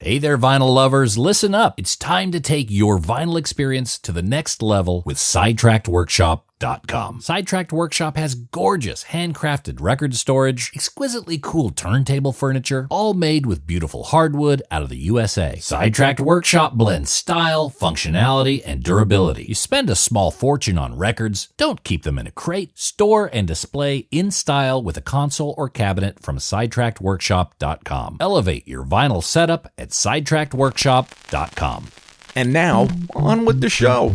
Hey there, vinyl lovers, listen up. It's time to take your vinyl experience to the next level with SidetrackedWorkshop.com. Sidetracked Workshop has gorgeous, handcrafted record storage, exquisitely cool turntable furniture, all made with beautiful hardwood out of the USA. Sidetracked Workshop blends style, functionality, and durability. You spend a small fortune on records, don't keep them in a crate. Store and display in style with a console or cabinet from SidetrackedWorkshop.com. Elevate your vinyl setup at SidetrackedWorkshop.com. And now, on with the show.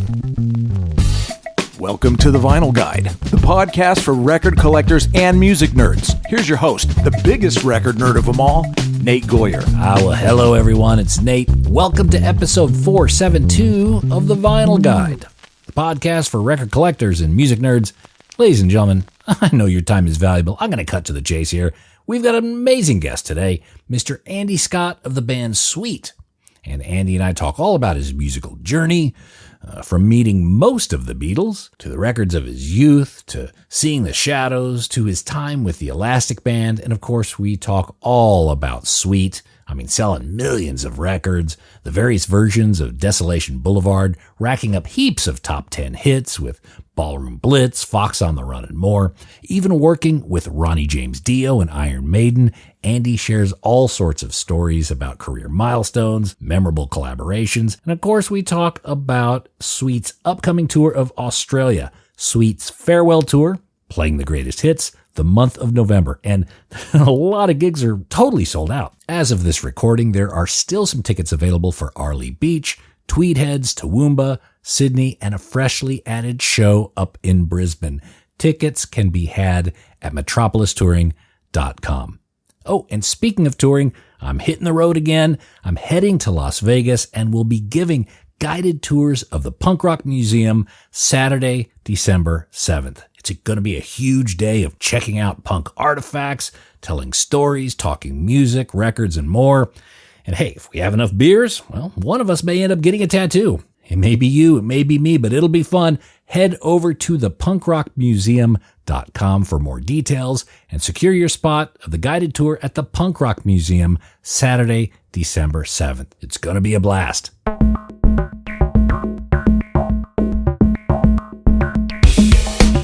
Welcome to The Vinyl Guide, the podcast for record collectors and music nerds. Here's your host, the biggest record nerd of them all, Nate Goyer. Well, hello everyone, it's Nate. Welcome to episode 472 of The Vinyl Guide, the podcast for record collectors and music nerds. Ladies and gentlemen, I know your time is valuable. I'm going to cut to the chase here. We've got an amazing guest today, Mr. Andy Scott of the band Sweet. And Andy and I talk all about his musical journey, from meeting most of the Beatles, to the records of his youth, to seeing the Shadows, to his time with the Elastic Band, and of course we talk all about Sweet. Selling millions of records, the various versions of Desolation Boulevard, racking up heaps of top 10 hits with Ballroom Blitz, Fox on the Run, and more. Even working with Ronnie James Dio and Iron Maiden, Andy shares all sorts of stories about career milestones, memorable collaborations, and of course we talk about Sweet's upcoming tour of Australia, Sweet's farewell tour, playing the greatest hits, the month of November, and a lot of gigs are totally sold out. As of this recording, there are still some tickets available for Arley Beach, Tweed Heads, Toowoomba, Sydney, and a freshly added show up in Brisbane. Tickets can be had at metropolistouring.com. Oh, and speaking of touring, I'm hitting the road again. I'm heading to Las Vegas and will be giving guided tours of the Punk Rock Museum Saturday, December 7th. It's going to be a huge day of checking out punk artifacts, telling stories, talking music, records, and more. And hey, if we have enough beers, well, one of us may end up getting a tattoo. It may be you, it may be me, but it'll be fun. Head over to thepunkrockmuseum.com for more details and secure your spot of the guided tour at the Punk Rock Museum Saturday, December 7th. It's going to be a blast.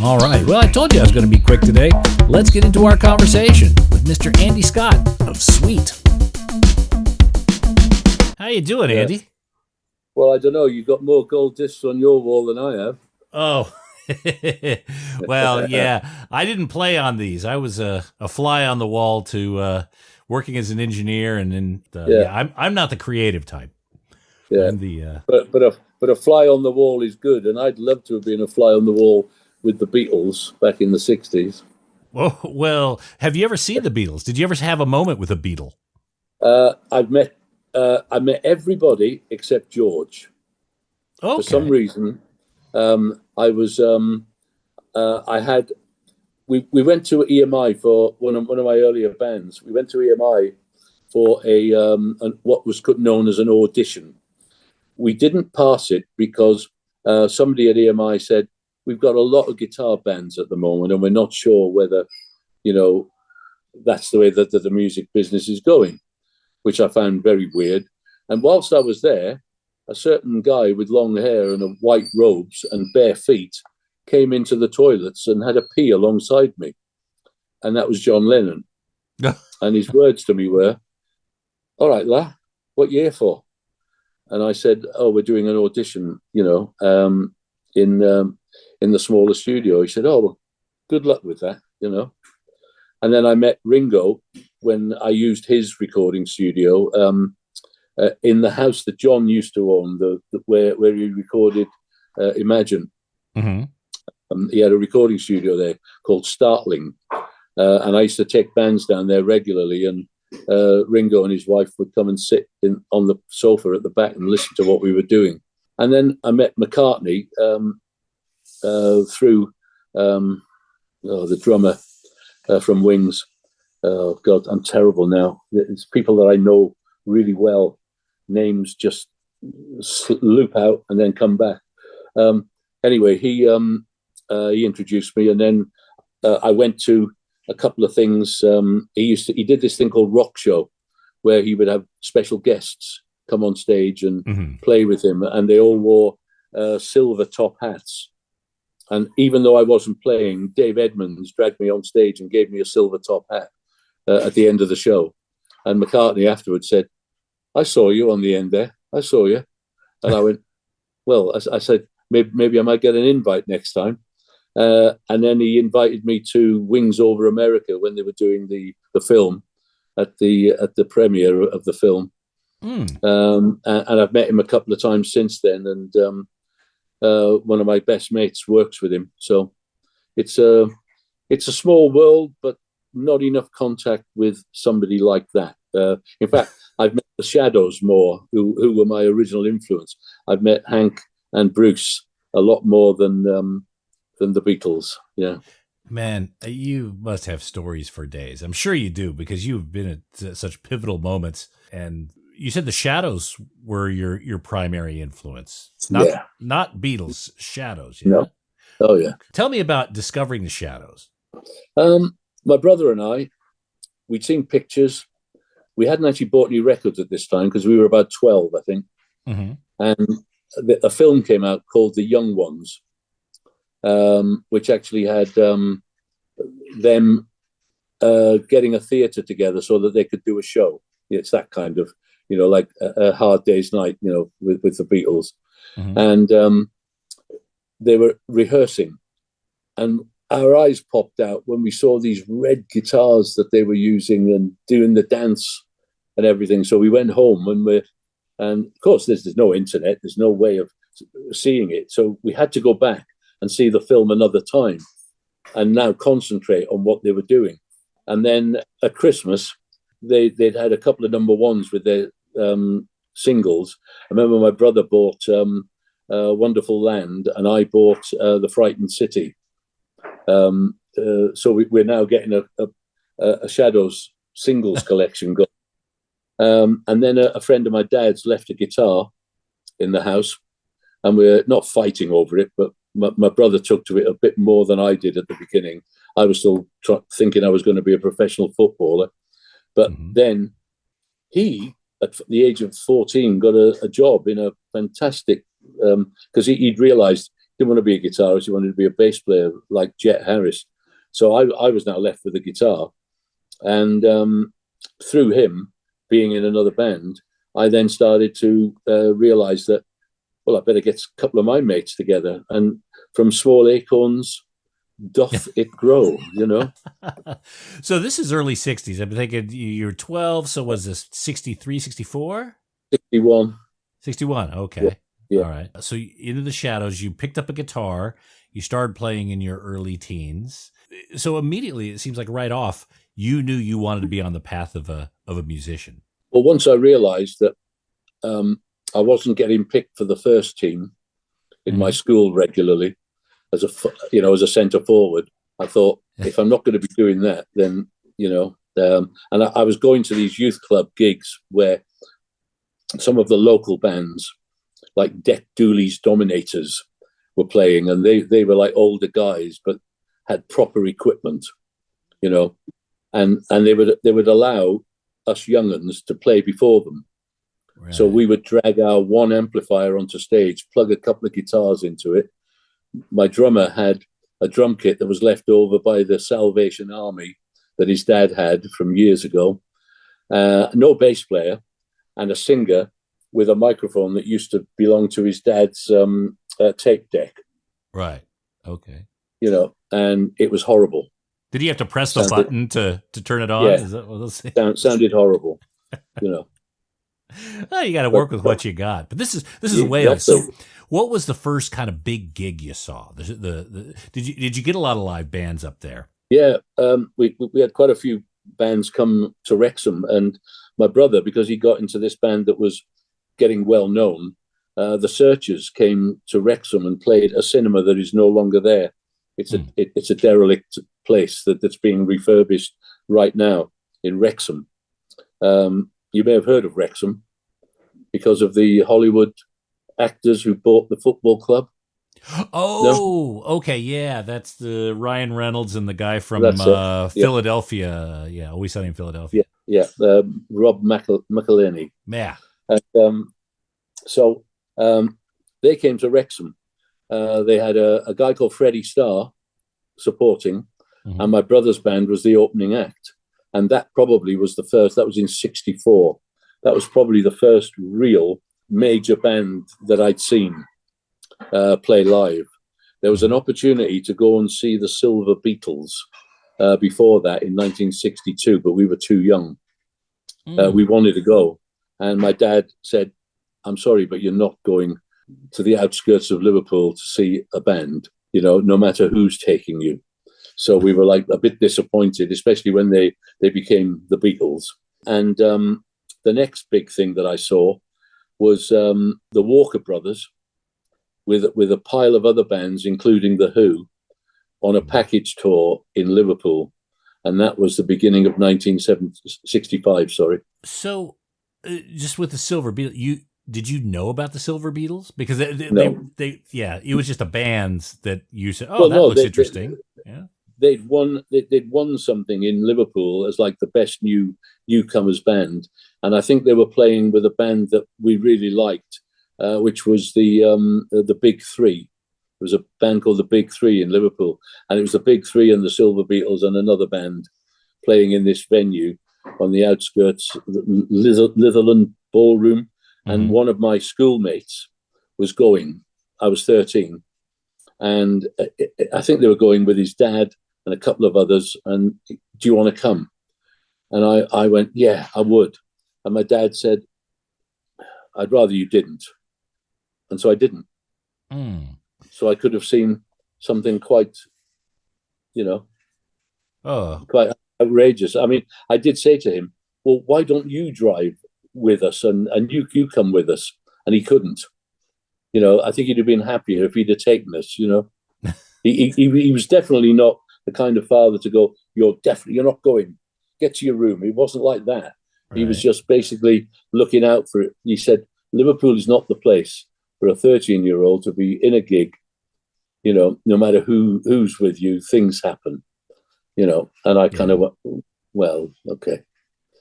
All right. Well, I told you I was going to be quick today. Let's get into our conversation with Mr. Andy Scott of Sweet. How you doing, Andy? Well, I don't know. You've got more gold discs on your wall than I have. Oh, well, yeah. I didn't play on these. I was a fly on the wall to working as an engineer, and then I'm not the creative type. Yeah, I'm the but a fly on the wall is good, and I'd love to have been a fly on the wall with the Beatles back in the 60s. Well, have you ever seen the Beatles? Did you ever have a moment with a Beatle? I met everybody except George. Okay. For some reason, we went to EMI for one of my earlier bands. We went to EMI for what was known as an audition. We didn't pass it because somebody at EMI said, "We've got a lot of guitar bands at the moment, and we're not sure whether, that's the way that the music business is going," which I found very weird. And whilst I was there, a certain guy with long hair and white robes and bare feet came into the toilets and had a pee alongside me. And that was John Lennon. And his words to me were, "All right, La, what you here for?" And I said, "Oh, we're doing an audition, in the smaller studio." He said, "Oh, well, good luck with that, And then I met Ringo when I used his recording studio in the house that John used to own, where he recorded Imagine. Mm-hmm. He had a recording studio there called Startling, and I used to take bands down there regularly. And Ringo and his wife would come and sit on the sofa at the back and listen to what we were doing. And then I met McCartney through the drummer from Wings. Oh, God, I'm terrible now. It's people that I know really well. Names just loop out and then come back. Anyway, he introduced me, and then I went to a couple of things. He did this thing called Rock Show, where he would have special guests come on stage and Mm-hmm. play with him, and they all wore silver top hats. And even though I wasn't playing, Dave Edmunds dragged me on stage and gave me a silver top hat at the end of the show. And McCartney afterwards said, "I saw you on the end there. I saw you." And I went, "Well," I said, maybe I might get an invite next time." And then he invited me to Wings Over America when they were doing the film at the premiere of the film. And I've met him a couple of times since then. And one of my best mates works with him. So it's a small world, but not enough contact with somebody like that. In fact, I've met the Shadows more, who were my original influence. I've met Hank and Bruce a lot more than the Beatles. Yeah. Man, you must have stories for days. I'm sure you do, because you've been at such pivotal moments. And you said the Shadows were your primary influence. Not Beatles, Shadows. Yeah? No. Oh, yeah. Tell me about discovering the Shadows. My brother and I, we'd seen pictures. We hadn't actually bought any records at this time because we were about 12, I think. Mm-hmm. And a film came out called The Young Ones, which actually had them getting a theatre together so that they could do a show. It's that kind of, like a Hard Day's Night, with the Beatles. Mm-hmm. And they were rehearsing. And our eyes popped out when we saw these red guitars that they were using and doing the dance and everything. So we went home and of course there's no internet, there's no way of seeing it. So we had to go back and see the film another time and now concentrate on what they were doing. And then at Christmas, they'd had a couple of number ones with their singles. I remember my brother bought Wonderful Land and I bought The Frightened City. So we're now getting a Shadows singles collection going. And then a friend of my dad's left a guitar in the house, and we're not fighting over it, but my brother took to it a bit more than I did at the beginning. I was still thinking I was going to be a professional footballer. But then he, at the age of 14, got a job in a fantastic, because he'd realised he didn't want to be a guitarist, he wanted to be a bass player like Jet Harris. So I was now left with a guitar. And through him being in another band, I then started to realise that, well, I better get a couple of my mates together. And from small acorns doth it grow, So this is early 60s. I'm thinking you're 12, so was this 63, 64? 61. 61, okay. Yeah. All right. So into the Shadows, you picked up a guitar, you started playing in your early teens. So immediately, it seems like right off, you knew you wanted to be on the path of a musician. Well, once I realised that I wasn't getting picked for the first team in my school regularly as a centre forward, I thought, if I'm not going to be doing that, then, and I was going to these youth club gigs where some of the local bands, like Deck Dooley's Dominators, were playing, and they were like older guys, but had proper equipment, and they would allow us young'uns to play before them. Right. So we would drag our one amplifier onto stage, plug a couple of guitars into it. My drummer had a drum kit that was left over by the Salvation Army that his dad had from years ago. No bass player, and a singer with a microphone that used to belong to his dad's tape deck. Right. Okay. And it was horrible. Did he have to press the button to turn it on? Yeah. Is that what they'll say? Sounded horrible. Well, you got to work with what you got. But this is Wales. So, what was the first kind of big gig you saw? Did you get a lot of live bands up there? Yeah, we had quite a few bands come to Wrexham, and my brother, because he got into this band that was getting well known, the Searchers came to Wrexham and played a cinema that is no longer there. It's a derelict place that's being refurbished right now in Wrexham. You may have heard of Wrexham because of the Hollywood actors who bought the football club. Oh, no? Okay, yeah, that's the Ryan Reynolds and the guy from Philadelphia. Yeah, Always Sunny in Philadelphia. Yeah, Rob McElhenney. Yeah. And so they came to Wrexham. They had a guy called Freddie Starr supporting, and my brother's band was the opening act. And that probably was the first, that was in 1964. That was probably the first real major band that I'd seen play live. There was an opportunity to go and see the Silver Beatles before that in 1962, but we were too young. We wanted to go. And my dad said, I'm sorry, but you're not going to the outskirts of Liverpool to see a band, no matter who's taking you. So we were like a bit disappointed, especially when they became the Beatles. And the next big thing that I saw was the Walker Brothers with a pile of other bands, including The Who, on a package tour in Liverpool. And that was the beginning of 1965, sorry. So just with the Silver Beatles, did you know about the Silver Beatles? Because it was just a band that you said, looks interesting. Yeah. They'd won something in Liverpool as like the best newcomers band, and I think they were playing with a band that we really liked, which was the Big Three. There was a band called the Big Three in Liverpool, and it was the Big Three and the Silver Beatles and another band playing in this venue on the outskirts, Litherland Ballroom, and one of my schoolmates was going. I was 13, and I think they were going with his dad and a couple of others, and do you want to come? And I went, yeah, I would. And my dad said, I'd rather you didn't. And so I didn't. So I could have seen something quite, quite outrageous. I mean, I did say to him, well, why don't you drive with us and you come with us? And he couldn't. I think he'd have been happier if he'd have taken us, He was definitely not the kind of father to go, you're not going, get to your room. It wasn't like that. Right. He was just basically looking out for it. He said, Liverpool is not the place for a 13-year-old to be in a gig, no matter who's with you, things happen, and I kind of went, well, okay.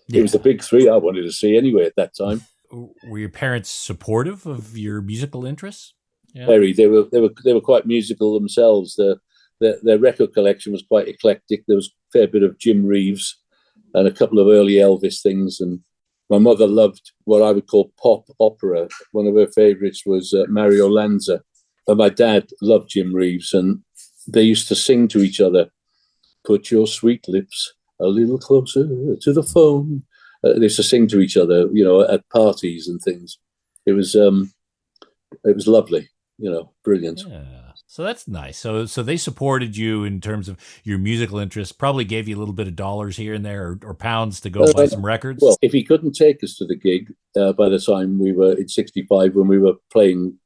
Yeah. It was the Big Three I wanted to see anyway at that time. Were your parents supportive of your musical interests? Yeah. Very. They were quite musical themselves. Their record collection was quite eclectic. There was a fair bit of Jim Reeves and a couple of early Elvis things. And my mother loved what I would call pop opera. One of her favorites was Mario Lanza. And my dad loved Jim Reeves, and they used to sing to each other, put your sweet lips a little closer to the phone. They used to sing to each other, at parties and things. It was lovely, brilliant. Yeah. So that's nice. So they supported you in terms of your musical interests, probably gave you a little bit of dollars here and there or pounds to go buy some records. Well, if he couldn't take us to the gig by the time we were in 65, when we were playing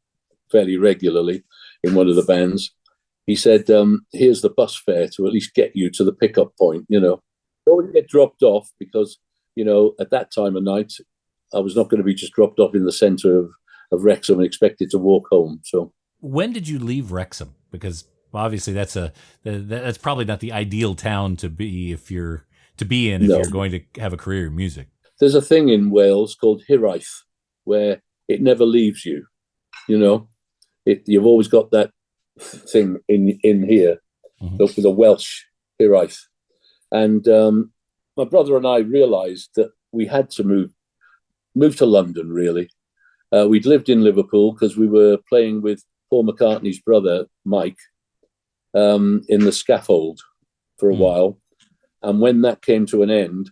fairly regularly in one of the bands, he said, here's the bus fare to at least get you to the pickup point, Don't get dropped off because, at that time of night, I was not going to be just dropped off in the centre of Wrexham and expected to walk home. So when did you leave Wrexham? Because obviously that's probably not the ideal town to be if you're going to have a career in music. There's a thing in Wales called hiraeth where it never leaves you. You've always got that thing in here, the Welsh hiraeth. And my brother and I realised that we had to move to London, really. We'd lived in Liverpool because we were playing with Paul McCartney's brother, Mike, in the Scaffold for a while. And when that came to an end,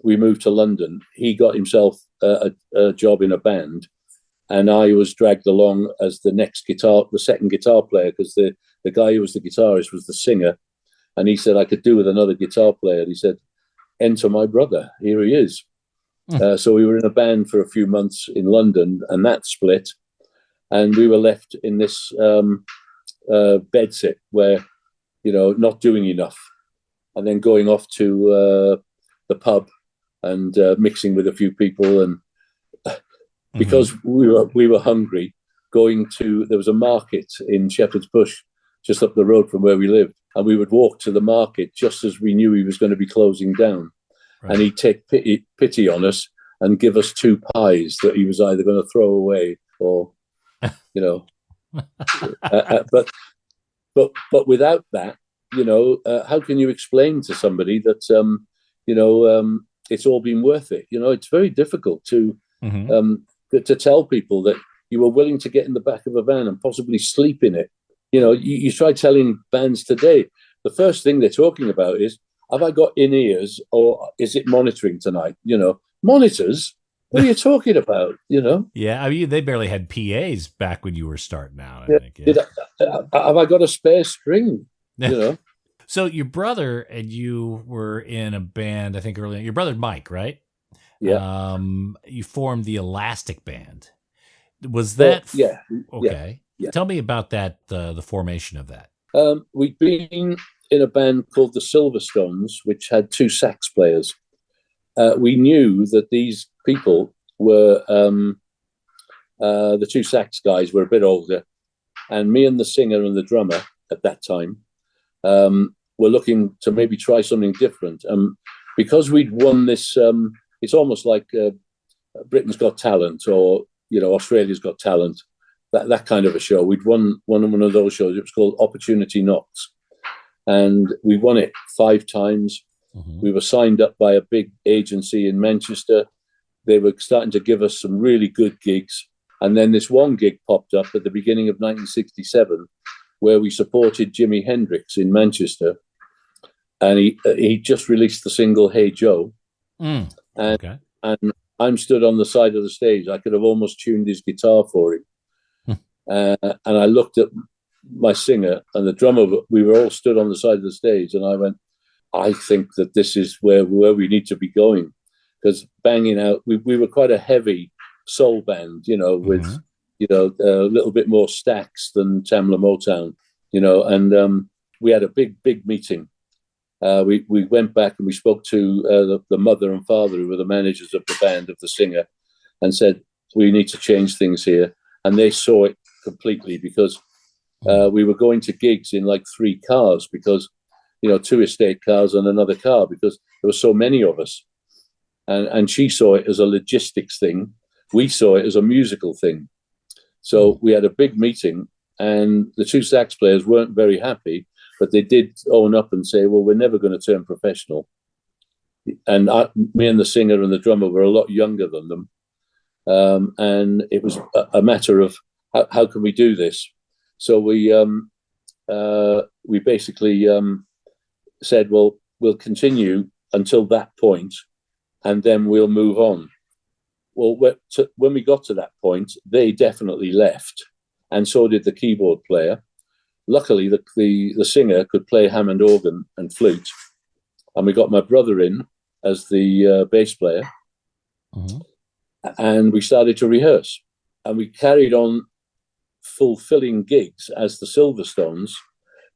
we moved to London. He got himself a job in a band, and I was dragged along as the second guitar player, because the guy who was the guitarist was the singer. And he said I could do with another guitar player. And he said, enter my brother. Here he is. So we were in a band for a few months in London, and that split. And we were left in this bedsit where, not doing enough. And then going off to the pub and mixing with a few people. And because we were hungry, there was a market in Shepherd's Bush, just up the road from where we lived. And we would walk to the market just as we knew he was going to be closing down. and he'd take pity on us and give us 2 pies that he was either going to throw away or, you know. But without that, you know, how can you explain to somebody that, it's all been worth it? You know, it's very difficult to tell people that you were willing to get in the back of a van and possibly sleep in it. You know, you try telling bands today, the first thing they're talking about is, have I got in-ears or is it monitoring tonight? You know, monitors? What are you talking about, you know? Yeah, I mean, they barely had PAs back when you were starting out, I think. Yeah. Have I got a spare string, you know? So your brother and you were in a band, I think earlier. Your brother Mike, right? Yeah. You formed the Elastic Band. Was that? Yeah. Okay. Yeah. Tell me about that, the formation of that. We'd been in a band called the Silverstones, which had 2 sax players. We knew that these people were, the 2 sax guys were a bit older, and me and the singer and the drummer at that time were looking to maybe try something different. Because we'd won this, it's almost like Britain's Got Talent or, you know, Australia's Got Talent, that kind of a show. We'd won one of those shows. It was called Opportunity Knocks. And we won it 5 times. Mm-hmm. We were signed up by a big agency in Manchester. They were starting to give us some really good gigs. And then this one gig popped up at the beginning of 1967 where we supported Jimi Hendrix in Manchester. And he just released the single, Hey Joe. And I'm stood on the side of the stage. I could have almost tuned his guitar for him. And I looked at my singer and the drummer. We were all stood on the side of the stage, and I went, I think that this is where we need to be going, because banging out, we were quite a heavy soul band, you know, with a little bit more stacks than Tamla Motown, you know, and we had a big meeting. We went back and we spoke to the mother and father, who were the managers of the band, of the singer, and said, we need to change things here. And they saw it completely, because we were going to gigs in like 3 cars, because, you know, 2 estate cars and another car, because there were so many of us. And she saw it as a logistics thing. We saw it as a musical thing. So we had a big meeting, and the 2 sax players weren't very happy, but they did own up and say, well, we're never going to turn professional. And me and the singer and the drummer were a lot younger than them. And it was a matter of how can we do this? So we basically said, well, we'll continue until that point, and then we'll move on. Well, when we got to that point, they definitely left, and so did the keyboard player. Luckily, the singer could play Hammond organ and flute, and we got my brother in as the bass player. Mm-hmm. And we started to rehearse, and we carried on fulfilling gigs as the Silverstones,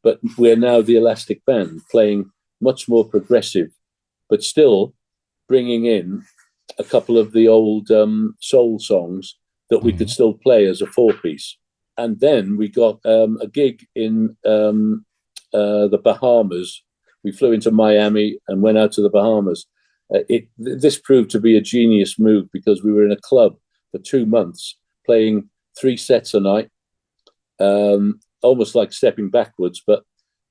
but we're now the Elastic Band, playing much more progressive, but still bringing in a couple of the old soul songs that we could still play as a 4-piece. And then we got a gig in the Bahamas. We flew into Miami and went out to the Bahamas. This proved to be a genius move, because we were in a club for 2 months playing 3 sets a night, almost like stepping backwards. But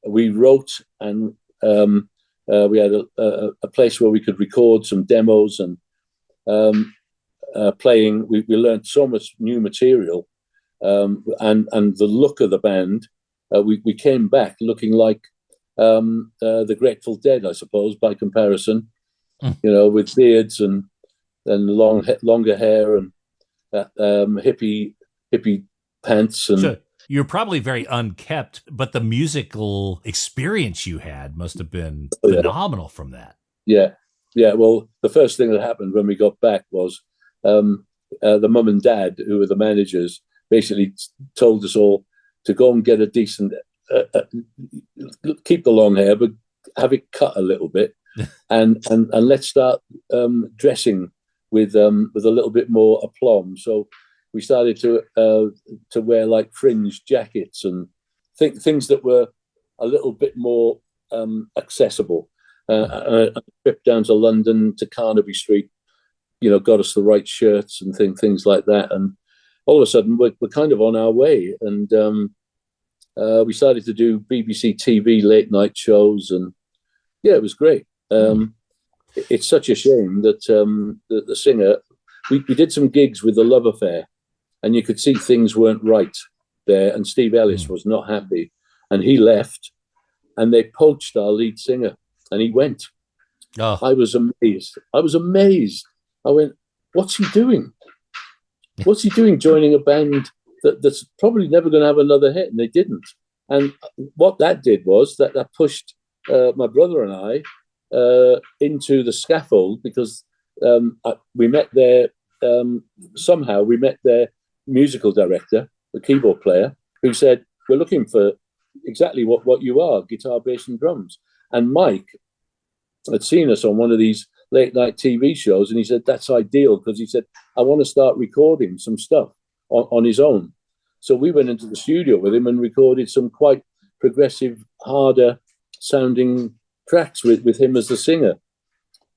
we wrote, and we had a place where we could record some demos, and playing. We learned so much new material, and the look of the band. We came back looking like the Grateful Dead, I suppose, by comparison. You know, with beards and longer hair and hippie pants. And so you're probably very unkept, but the musical experience you had must have been phenomenal from that. Yeah. Well, the first thing that happened when we got back was the mum and dad, who were the managers, basically told us all to go and get a decent, keep the long hair, but have it cut a little bit. and let's start dressing with a little bit more aplomb. So we started to wear like fringe jackets and things that were a little bit more accessible. a trip down to London to Carnaby Street, got us the right shirts and things like that. And all of a sudden, we're kind of on our way. And we started to do BBC TV late night shows. And yeah, it was great. It's such a shame that the singer, we did some gigs with the Love Affair, and you could see things weren't right there. And Steve Ellis was not happy. And he left, and they poached our lead singer, and he went. Oh. I was amazed. I went, what's he doing? What's he doing joining a band that's probably never going to have another hit? And they didn't. And what that did was that pushed my brother and I into the Scaffold, because we met their somehow we met their musical director, the keyboard player, who said, we're looking for exactly what you are, guitar, bass and drums. And Mike had seen us on one of these late night TV shows, and he said, that's ideal, because he said, I want to start recording some stuff on his own. So we went into the studio with him and recorded some quite progressive, harder sounding tracks with him as the singer.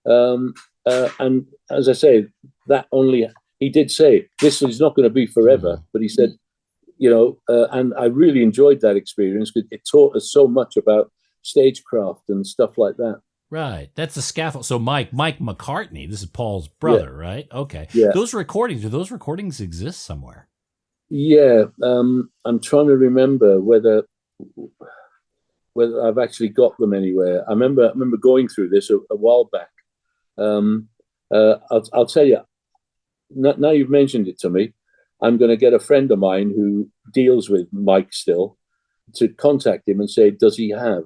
And as I say, he did say, this is not going to be forever, but he said, and I really enjoyed that experience because it taught us so much about stagecraft and stuff like that. Right. That's the Scaffold. So Mike McCartney, this is Paul's brother, right? Okay. Yeah. Do those recordings exist somewhere? Yeah. I'm trying to remember whether I've actually got them anywhere. I remember going through this a while back. I'll tell you, now you've mentioned it to me, I'm going to get a friend of mine who deals with Mike still to contact him and say, does he have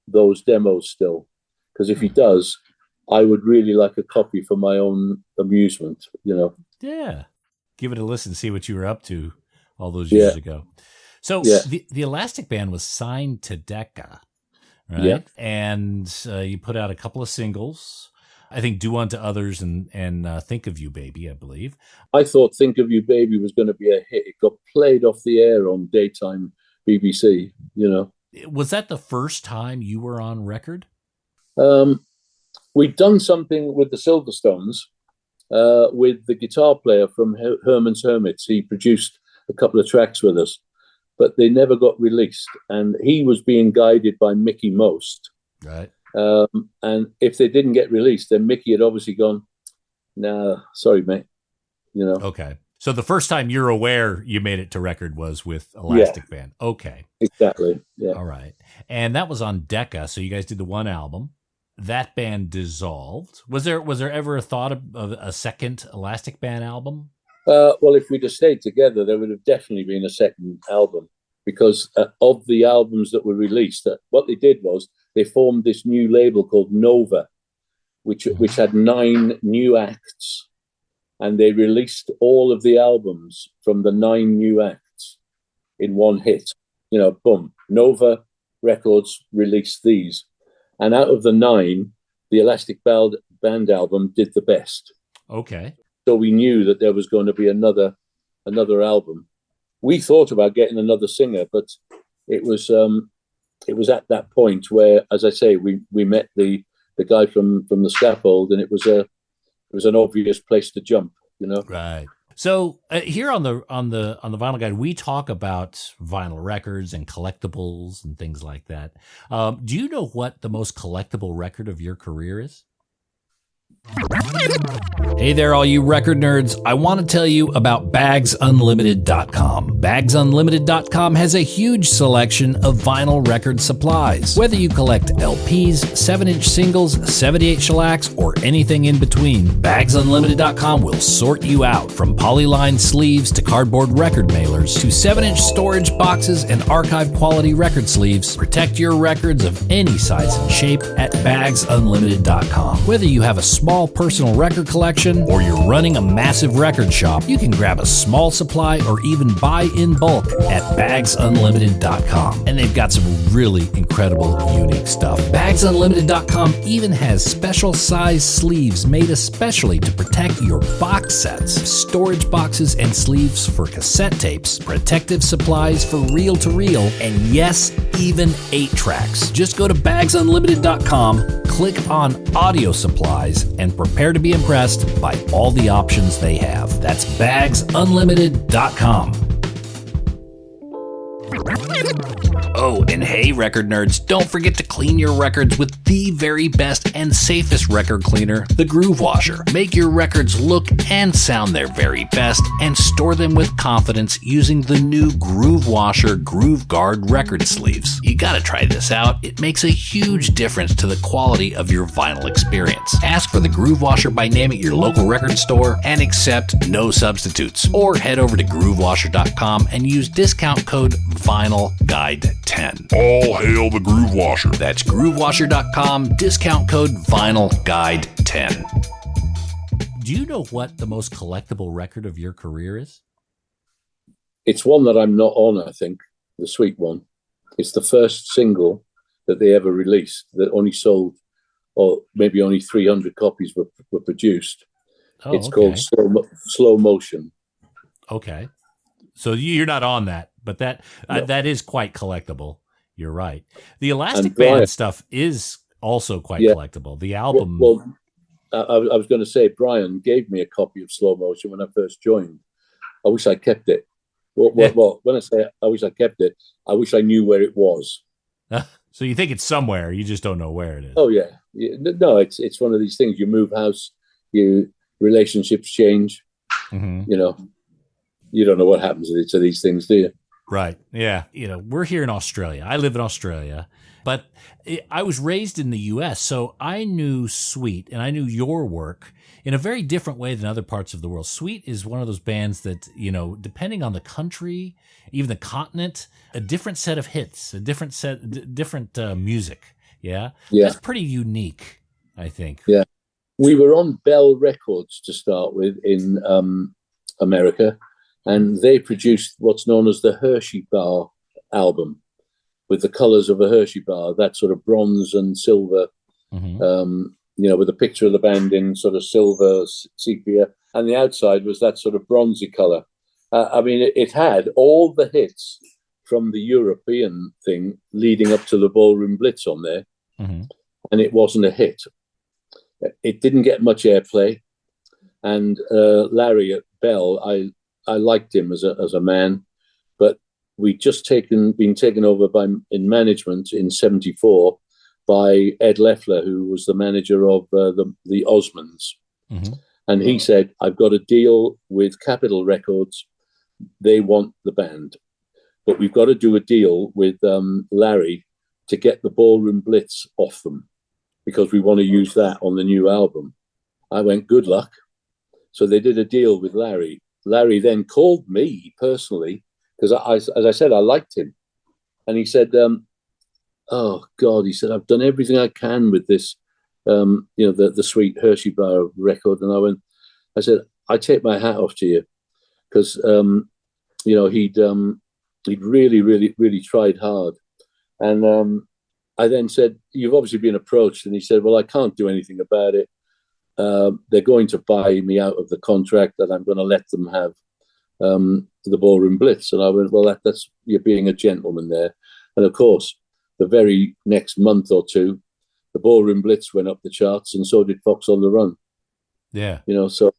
those demos still? Because if he does, I would really like a copy for my own amusement, Yeah. Give it a listen, see what you were up to all those years ago. So the Elastic Band was signed to Decca, right? Yeah. And you put out a couple of singles. I think Do Unto Others and Think of You, Baby, I believe. I thought Think of You, Baby was going to be a hit. It got played off the air on daytime BBC, Was that the first time you were on record? We'd done something with the Silverstones with the guitar player from Herman's Hermits. He produced a couple of tracks with us, but they never got released. And he was being guided by Mickey Most. Right. And if they didn't get released, then Mickey had obviously gone, nah, sorry, mate. Okay. So the first time you're aware you made it to record was with Elastic Band. Okay. Exactly. Yeah. All right. And that was on Decca. So you guys did the one album. That band dissolved. Was there ever a thought of a second Elastic Band album? Well, if we'd have stayed together, there would have definitely been a second album, because of the albums that were released, what they did was they formed this new label called Nova, which had 9 new acts, and they released all of the albums from the 9 new acts in one hit. Boom. Nova Records released these. And out of the 9, the Elastic Band album did the best. Okay. So we knew that there was going to be another album. We thought about getting another singer, but it was at that point where, as I say, we met the guy from the Scaffold, and it was an obvious place to jump, Right. So here on the Vinyl Guide, we talk about vinyl records and collectibles and things like that. Do you know what the most collectible record of your career is? Hey there, all you record nerds. I want to tell you about BagsUnlimited.com. BagsUnlimited.com has a huge selection of vinyl record supplies. Whether you collect LPs, 7-inch singles, 78 shellacs, or anything in between, BagsUnlimited.com will sort you out, from polyline sleeves to cardboard record mailers to 7-inch storage boxes and archive quality record sleeves. Protect your records of any size and shape at BagsUnlimited.com. Whether you have a small personal record collection, or you're running a massive record shop, you can grab a small supply or even buy in bulk at bagsunlimited.com. And they've got some really incredible, unique stuff. Bagsunlimited.com even has special size sleeves made especially to protect your box sets, storage boxes and sleeves for cassette tapes, protective supplies for reel-to-reel, and yes, even 8-tracks. Just go to bagsunlimited.com, click on audio supplies, and prepare to be impressed by all the options they have. That's bagsunlimited.com. Oh, and hey, record nerds, don't forget to clean your records with the very best and safest record cleaner, the Groove Washer. Make your records look and sound their very best and store them with confidence using the new Groove Washer Groove Guard record sleeves. You gotta try this out. It makes a huge difference to the quality of your vinyl experience. Ask for the Groove Washer by name at your local record store and accept no substitutes. Or head over to groovewasher.com and use discount code VINYLGUIDE10. All hail the Groove Washer. That's groovewasher.com, discount code VINYLGUIDE10. Do you know what the most collectible record of your career is? It's one that I'm not on, I think, the Sweet one. It's the first single that they ever released that only sold, or maybe only 300 copies were produced. Oh, it's called Slow Motion. Okay. So you're not on that, but that is quite collectible. You're right. The Elastic Band stuff is also quite collectible. The album. I was going to say, Brian gave me a copy of Slow Motion when I first joined. I wish I kept it. Well, when I say I wish I kept it, I wish I knew where it was. So you think it's somewhere, you just don't know where it is. Oh yeah. No, it's one of these things. You move house, relationships change. Mm-hmm. You don't know what happens to these things, do you? Right. Yeah. We're here in Australia. I live in Australia, but I was raised in the U.S., so I knew Sweet and I knew your work in a very different way than other parts of the world. Sweet is one of those bands that, depending on the country, even the continent, a different set of hits, a different music. Yeah. Yeah. That's pretty unique, I think. Yeah. We were on Bell Records to start with in America. And they produced what's known as the Hershey Bar album with the colors of a Hershey bar, that sort of bronze and silver, with a picture of the band in sort of silver sepia. And the outside was that sort of bronzy color. It had all the hits from the European thing leading up to the Ballroom Blitz on there. Mm-hmm. And it wasn't a hit. It didn't get much airplay. And Larry at Bell, I liked him as a man, but we'd just been taken over in management in '74 by Ed Leffler, who was the manager of the Osmonds. Mm-hmm. And he said, I've got a deal with Capitol Records. They want the band, but we've got to do a deal with Larry to get the Ballroom Blitz off them because we want to use that on the new album. I went, good luck. So they did a deal with Larry. Larry then called me personally because, as I said, I liked him. And he said, oh, God, he said, I've done everything I can with this, the Sweet Hershey Bar record. And I said, I take my hat off to you because, he'd really, really, really tried hard. And I then said, you've obviously been approached. And he said, well, I can't do anything about it. They're going to buy me out of the contract that I'm going to let them have the Ballroom Blitz. And I went, well, that's you're being a gentleman there. And of course, the very next month or two, the Ballroom Blitz went up the charts, and so did Fox on the Run. Yeah, so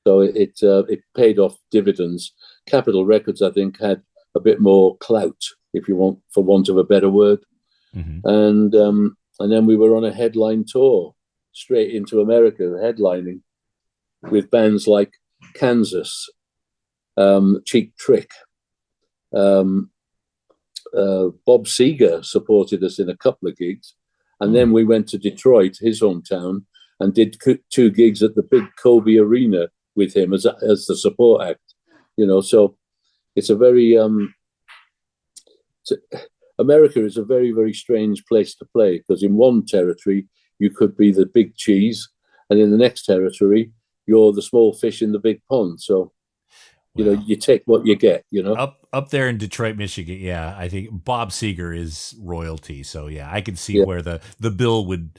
it paid off dividends. Capitol Records, I think, had a bit more clout, if you want, for want of a better word. Mm-hmm. And then we were on a headline tour straight into America, headlining with bands like Kansas, Cheap Trick. Bob Seger supported us in a couple of gigs. And then we went to Detroit, his hometown, and did 2 gigs at the big Kobe Arena with him as the support act. So it's a very... America is a very, very strange place to play because in one territory, you could be the big cheese and in the next territory, you're the small fish in the big pond. So, you take what you get. Up there in Detroit, Michigan. Yeah, I think Bob Seger is royalty. So yeah, I could see where the bill would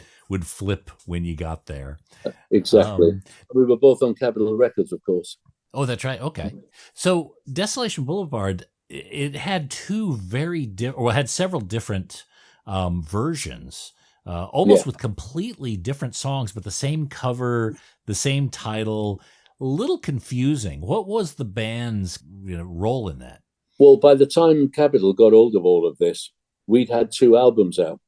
flip when you got there. Exactly. We were both on Capitol Records, of course. Oh, that's right. Okay. So Desolation Boulevard, it had had several different versions, almost with completely different songs, but the same cover, the same title. A little confusing. What was the band's role in that? Well, by the time Capitol got hold of all of this, we'd had 2 albums out.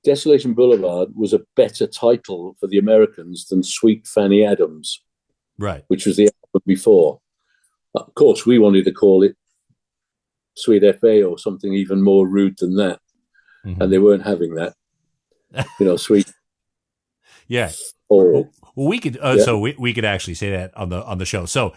Desolation Boulevard was a better title for the Americans than Sweet Fanny Adams, right? Which was the album before. Of course, we wanted to call it Sweet FA or something even more rude than that, and they weren't having that. Sweet. Yeah. Or we could so we could actually say that on the show. So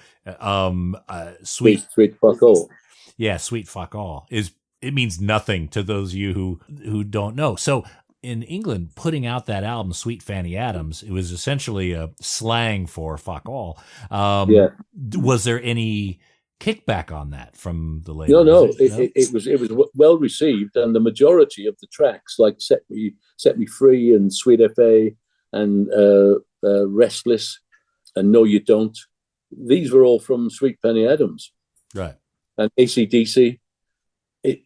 sweet fuck all. Yeah, sweet fuck all it means nothing to those of you who don't know. So in England, putting out that album, Sweet Fanny Adams, it was essentially a slang for fuck all. Was there any kickback on that from the label? No. It was well received, and the majority of the tracks, like Set Me Free and Sweet FA and Restless and No You Don't, these were all from Sweet Fanny Adams, right? And AC/DC.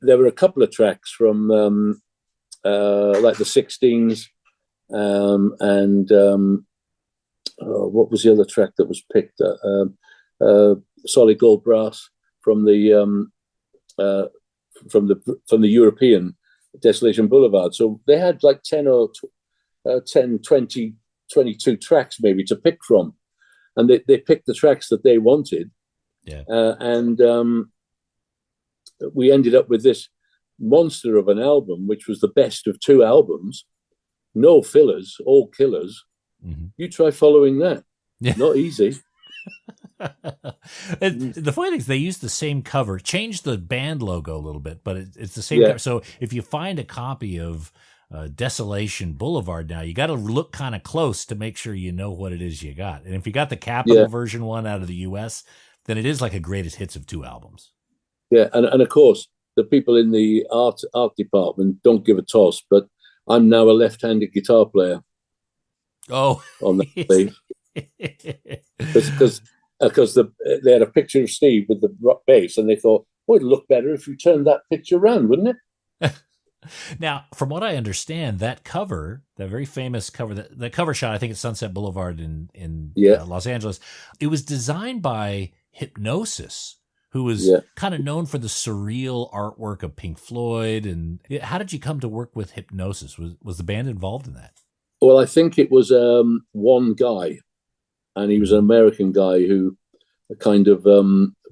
There were a couple of tracks from like the 16s, and what was the other track that was picked? Solid Gold Brass from the European Desolation Boulevard. So they had like 10, 20, 22 tracks maybe to pick from, and they picked the tracks that they wanted. And we ended up with this monster of an album, which was the best of 2 albums, no fillers, all killers. You try following that. Not easy. The funny thing is they used the same cover, changed the band logo a little bit, but it's the same cover. So if you find a copy of Desolation Boulevard now, you got to look kind of close to make sure you know what it is you got. And if you got the Capitol version one out of the US, then it is like a greatest hits of 2 albums. Yeah, and of course, the people in the art department don't give a toss, but I'm now a left-handed guitar player. Oh, on the sleeve. Because they had a picture of Steve with the rock bass, and they thought, oh, it'd look better if you turned that picture around, wouldn't it? Now, from what I understand, that cover, that very famous cover, the cover shot, I think it's Sunset Boulevard in Los Angeles, it was designed by Hypnosis, who was kind of known for the surreal artwork of Pink Floyd. And how did you come to work with Hypnosis? Was the band involved in that? Well, I think it was one guy, and he was an American guy who kind of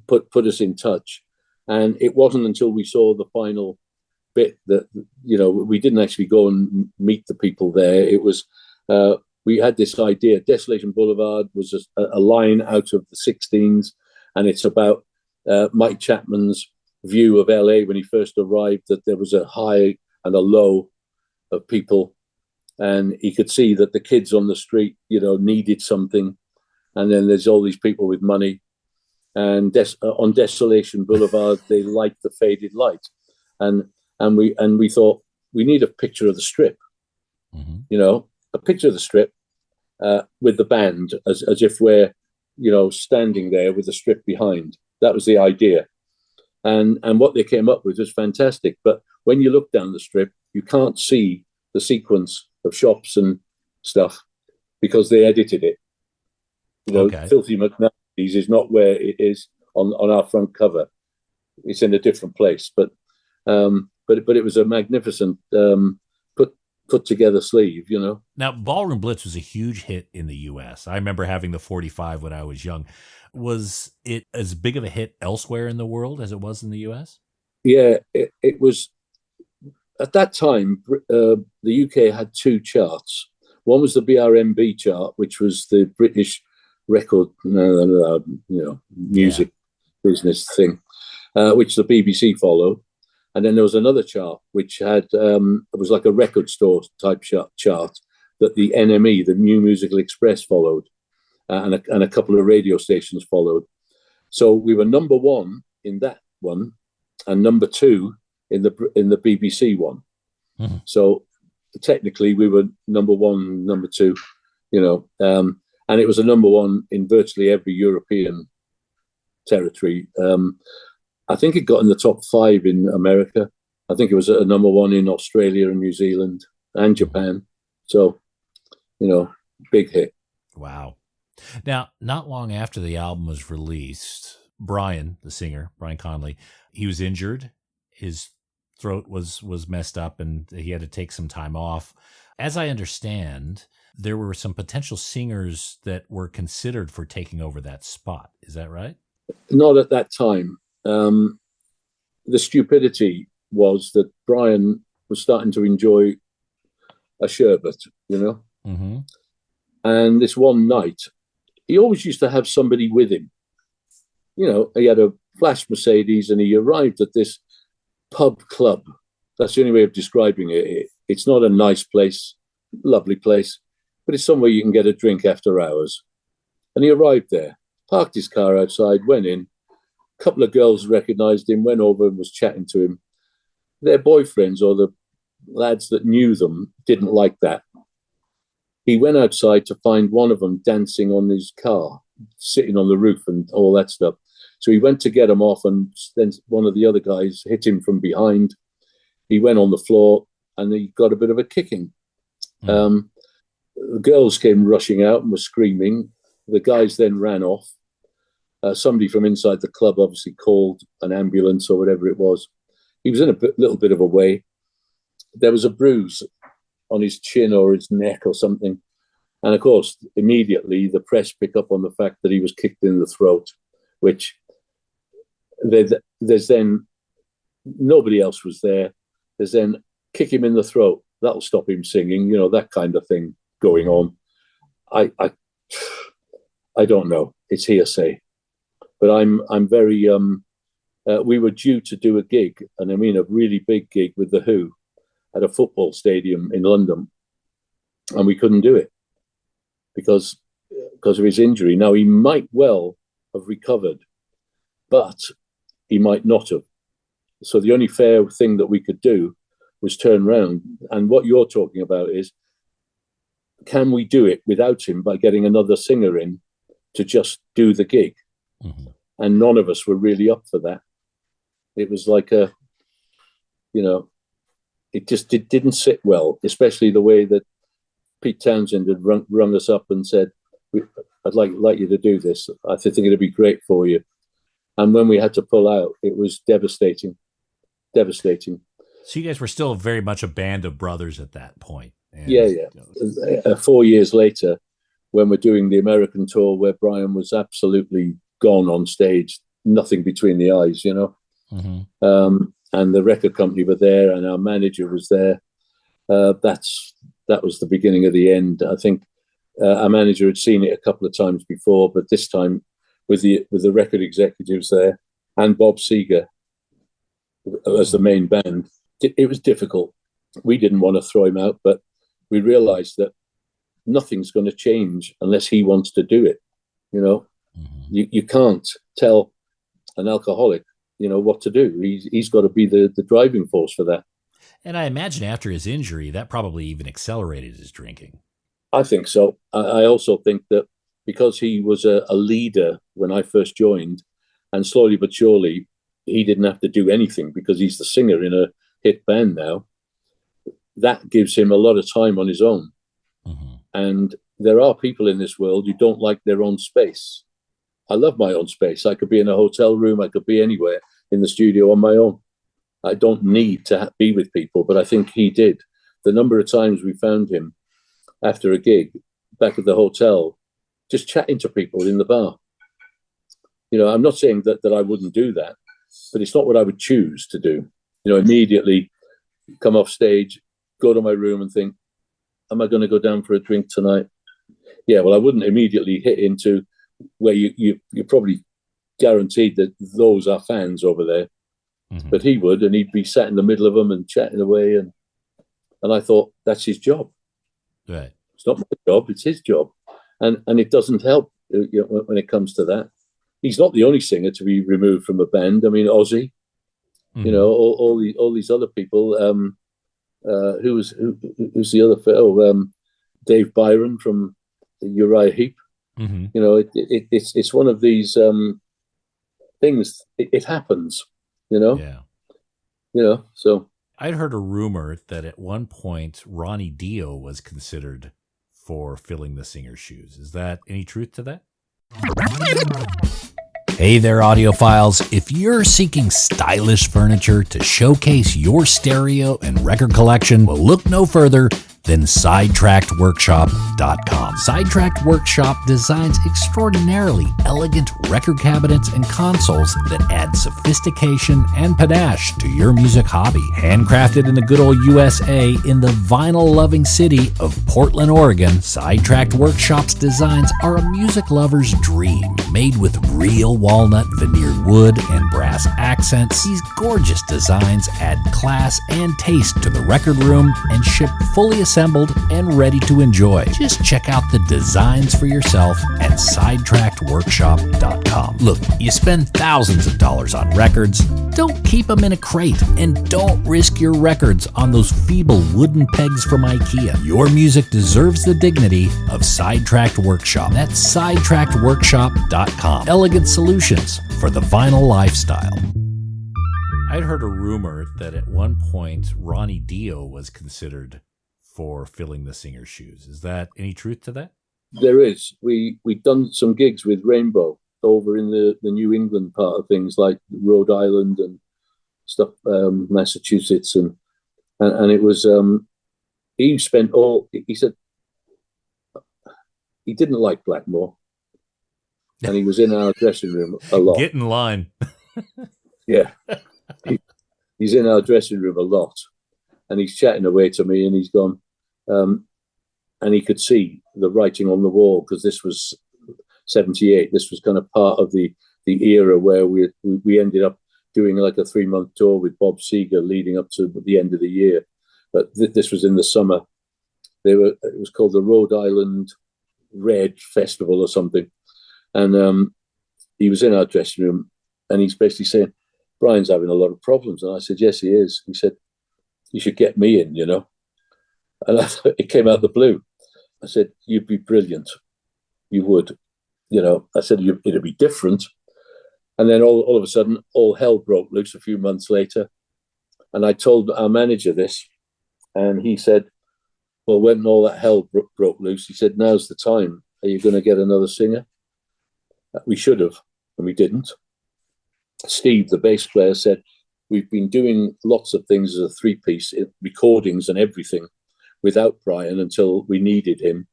put us in touch. And it wasn't until we saw the final bit that, we didn't actually go and meet the people there. It was, we had this idea. Desolation Boulevard was a line out of the 16s, and it's about Mike Chapman's view of LA when he first arrived, that there was a high and a low of people, and he could see that the kids on the street, needed something, and then there's all these people with money, and on Desolation Boulevard they liked the faded light, and we thought we need a picture of the strip, a picture of the strip with the band as if we're standing there with the strip behind. That was the idea. And what they came up with was fantastic. But when you look down the strip, you can't see the sequence of shops and stuff because they edited it. Filthy McNally's is not where it is on our front cover. It's in a different place. But it was a magnificent put together sleeve, Now, Ballroom Blitz was a huge hit in the U.S. I remember having the 45 when I was young. Was it as big of a hit elsewhere in the world as it was in the U.S.? Yeah, it was. At that time, the UK had 2 charts. One was the BRMB chart, which was the British record, music business thing, which the BBC followed. And then there was another chart which had it was like a record store type chart that the NME, the New Musical Express, followed, and a couple of radio stations followed. So we were number one in that one, and number two in the BBC one. Mm-hmm. So technically, we were number one, number two, and it was a number one in virtually every European territory. I think it got in the top 5 in America. I think it was a number one in Australia and New Zealand and Japan. So, big hit. Wow. Now, not long after the album was released, Brian, the singer, Brian Connolly, he was injured. His throat was messed up and he had to take some time off. As I understand, there were some potential singers that were considered for taking over that spot. Is that right? Not at that time. The stupidity was that Brian was starting to enjoy a sherbet, Mm-hmm. And this one night, he always used to have somebody with him. He had a flash Mercedes and he arrived at this pub club. That's the only way of describing it. It's not a nice place, lovely place, but it's somewhere you can get a drink after hours. And he arrived there, parked his car outside, went in. A couple of girls recognized him, went over and was chatting to him. Their boyfriends or the lads that knew them didn't like that. He went outside to find one of them dancing on his car, sitting on the roof and all that stuff. So he went to get him off, and then one of the other guys hit him from behind. He went on the floor and he got a bit of a kicking. Mm. The girls came rushing out and were screaming. The guys then ran off. Somebody from inside the club obviously called an ambulance or whatever it was. He was in a little bit of a way. There was a bruise on his chin or his neck or something. And of course, immediately the press picked up on the fact that he was kicked in the throat, which there's then nobody else was there. There's then kick him in the throat. That'll stop him singing, that kind of thing going on. I don't know. It's hearsay. But I'm very, we were due to do a gig, and I mean a really big gig with The Who at a football stadium in London, and we couldn't do it because of his injury. Now, he might well have recovered, but he might not have. So the only fair thing that we could do was turn around. And what you're talking about is, can we do it without him by getting another singer in to just do the gig? Mm-hmm. And none of us were really up for that. It was like it just didn't sit well, especially the way that Pete Townsend had rung us up and said, I'd like you to do this. I think it'd be great for you. And when we had to pull out, it was devastating. So you guys were still very much a band of brothers at that point. And, yeah. 4 years later, when we're doing the American tour, where Brian was absolutely gone on stage, nothing between the eyes, Mm-hmm. And the record company were there, and our manager was there. That was the beginning of the end. I think our manager had seen it a couple of times before, but this time with the record executives there and Bob Seger as the main band, it was difficult. We didn't want to throw him out, but we realized that nothing's going to change unless he wants to do it. Mm-hmm. You can't tell an alcoholic, what to do. He's got to be the driving force for that. And I imagine after his injury, that probably even accelerated his drinking. I think so. I also think that because he was a leader when I first joined, and slowly but surely, he didn't have to do anything because he's the singer in a hit band now. That gives him a lot of time on his own. Mm-hmm. And there are people in this world who don't like their own space. I love my own space. I could be in a hotel room. I could be anywhere in the studio on my own. I don't need to be with people, but I think he did. The number of times we found him after a gig back at the hotel, just chatting to people in the bar. I'm not saying that I wouldn't do that, but it's not what I would choose to do. Immediately come off stage, go to my room and think, am I going to go down for a drink tonight? Yeah, well, I wouldn't immediately hit into where you're probably guaranteed that those are fans over there. Mm-hmm. But he would, and he'd be sat in the middle of them and chatting away. And I thought, that's his job. Right. It's not my job, it's his job. And it doesn't help when it comes to that. He's not the only singer to be removed from a band. I mean, Ozzy, all these other people. Who's the other fellow? Dave Byron from Uriah Heep. Mm-hmm. It's one of these things. It happens, Yeah. So I'd heard a rumor that at one point Ronnie Dio was considered for filling the singer's shoes. Is that any truth to that? Hey there, audiophiles. If you're seeking stylish furniture to showcase your stereo and record collection, well, look no further than SidetrackedWorkshop.com. Sidetracked Workshop designs extraordinarily elegant record cabinets and consoles that add sophistication and panache to your music hobby. Handcrafted in the good old USA in the vinyl-loving city of Portland, Oregon, Sidetracked Workshop's designs are a music lover's dream. Made with real walnut veneered wood and brass accents, these gorgeous designs add class and taste to the record room and ship fully assembled and ready to enjoy. Just check out the designs for yourself at SidetrackedWorkshop.com. Look, you spend thousands of dollars on records. Don't keep them in a crate, and don't risk your records on those feeble wooden pegs from IKEA. Your music deserves the dignity of Sidetracked Workshop. That's SidetrackedWorkshop.com. Elegant solutions for the vinyl lifestyle. I'd heard a rumor that at one point Ronnie Dio was considered for filling the singer's shoes. Is that any truth to that? there is. We've done some gigs with Rainbow over in the New England part of things, like Rhode Island and stuff, Massachusetts, and it was. He spent all. He said he didn't like Blackmore, and he was in our dressing room a lot. Get in line. Yeah, he's in our dressing room a lot, and he's chatting away to me, and he's gone, and he could see the writing on the wall, because this was 78. This was kind of part of the era where we ended up doing like a 3-month tour with Bob Seger leading up to the end of the year. But this was in the summer. It was called the Rhode Island Red Festival or something. And he was in our dressing room, and he's basically saying, Brian's having a lot of problems. And I said, yes, he is. He said, you should get me in, And it came out of the blue. I said, you'd be brilliant. You would. I said, it'd be different. And then all of a sudden, all hell broke loose a few months later. And I told our manager this, and he said, well, when all that hell broke loose, he said, now's the time. Are you going to get another singer? We should have, and we didn't. Steve, the bass player, said, we've been doing lots of things as a 3-piece, recordings and everything, without Brian until we needed him.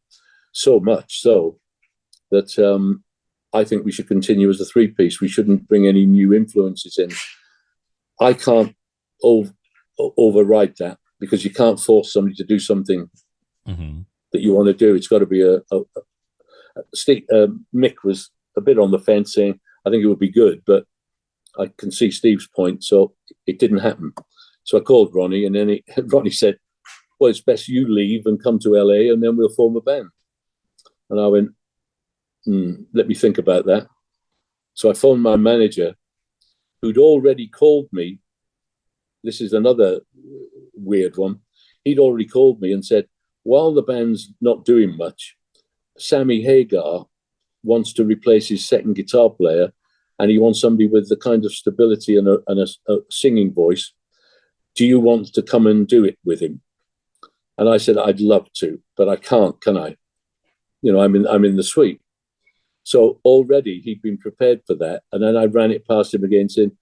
So much so that I think we should continue as a 3-piece. We shouldn't bring any new influences in. I can't override that, because you can't force somebody to do something that you want to do. It's got to be Mick was a bit on the fence, saying, I think it would be good, but I can see Steve's point, so it didn't happen. So I called Ronnie, and then Ronnie said, well, it's best you leave and come to LA, and then we'll form a band. And I went, let me think about that. So I phoned my manager, who'd already called me. This is another weird one. He'd already called me and said, while the band's not doing much, Sammy Hagar wants to replace his second guitar player, and he wants somebody with the kind of stability and a singing voice. Do you want to come and do it with him? And I said, I'd love to, but I can't, can I? I'm in the suite. So already he'd been prepared for that. And then I ran it past him again, saying,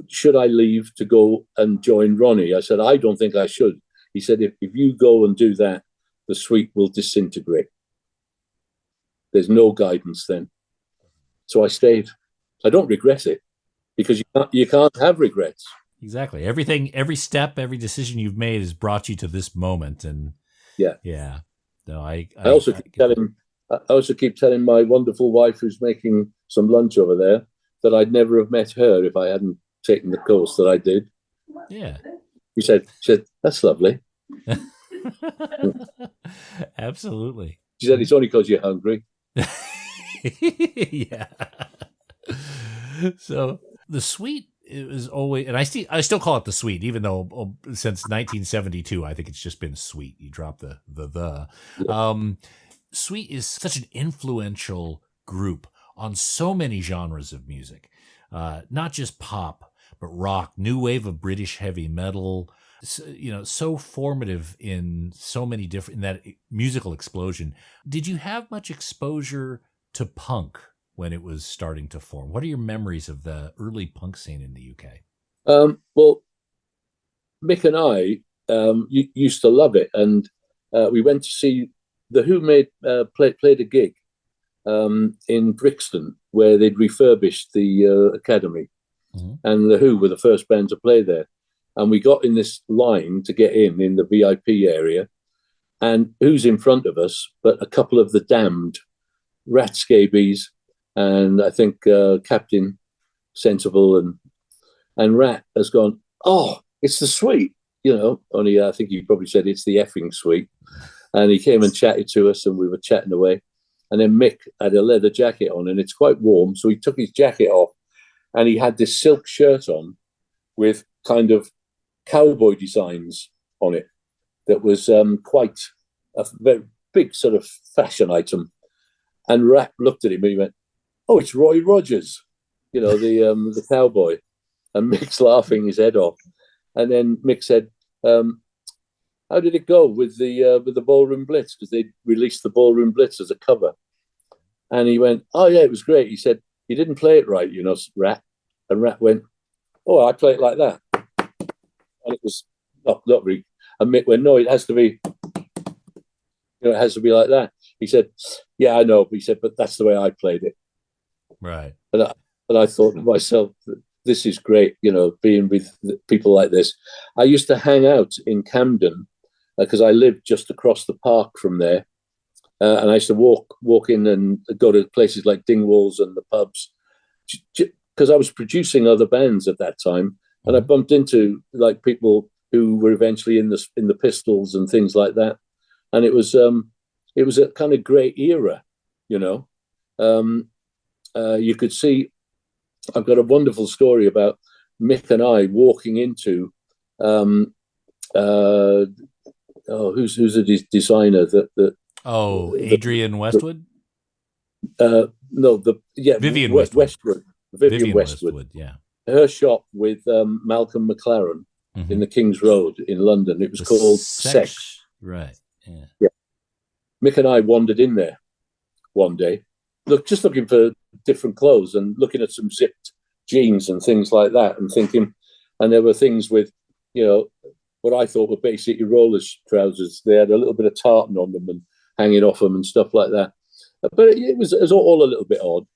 should I leave to go and join Ronnie? I said, I don't think I should. He said, if you go and do that, the suite will disintegrate. There's no guidance then. So I stayed. I don't regret it, because you can't have regrets. Exactly. Every step, every decision you've made has brought you to this moment. And yeah. No, I also keep telling my wonderful wife, who's making some lunch over there, that I'd never have met her if I hadn't taken the course that I did. Yeah. She said, that's lovely. Absolutely. She said, it's only because you're hungry. Yeah. So the suite is always, and I still call it the suite, even though since 1972, I think it's just been suite. You drop the. Yeah. Suite is such an influential group on so many genres of music, not just pop, but rock, new wave of British heavy metal. So formative in so many different, in that musical explosion. Did you have much exposure to punk when it was starting to form? What are your memories of the early punk scene in the UK? Well, Mick and I used to love it, and we went to see the Who played a gig in Brixton where they'd refurbished the Academy, and the Who were the first band to play there. And we got in this line to get in the VIP area, and who's in front of us but a couple of the Damned, Rat Scabies, and I think Captain Sensible and Rat has gone, oh, it's the suite, only I think he probably said it's the effing suite. And he came and chatted to us, and we were chatting away. And then Mick had a leather jacket on, and it's quite warm, so he took his jacket off, and he had this silk shirt on with kind of cowboy designs on it that was quite a very big sort of fashion item. And Rat looked at him and he went, oh, it's Roy Rogers, the cowboy. And Mick's laughing his head off. And then Mick said, how did it go with the Ballroom Blitz? Because they released the Ballroom Blitz as a cover. And he went, oh, yeah, it was great. He said, you didn't play it right, Rat. And Rat went, oh, I play it like that. And it was not very. And Mick went, no, it has to be, it has to be like that. He said, yeah, I know. He said, but that's the way I played it. Right. And I thought to myself, this is great, being with people like this. I used to hang out in Camden because I lived just across the park from there. And I used to walk in and go to places like Dingwalls and the pubs because I was producing other bands at that time. And I bumped into like people who were eventually in the Pistols and things like that. And it was a kind of great era, you could see. I've got a wonderful story about Mick and I walking into who's a designer that Adrian Westwood. Vivian Westwood. Vivian Westwood. Yeah. Her shop with Malcolm McLaren in the King's Road in London. It was called Sex. Right. Yeah. Mick and I wandered in there one day, just looking for different clothes and looking at some zipped jeans and things like that, and thinking, and there were things with, what I thought were basically roller trousers. They had a little bit of tartan on them and hanging off them and stuff like that. But it was all a little bit odd.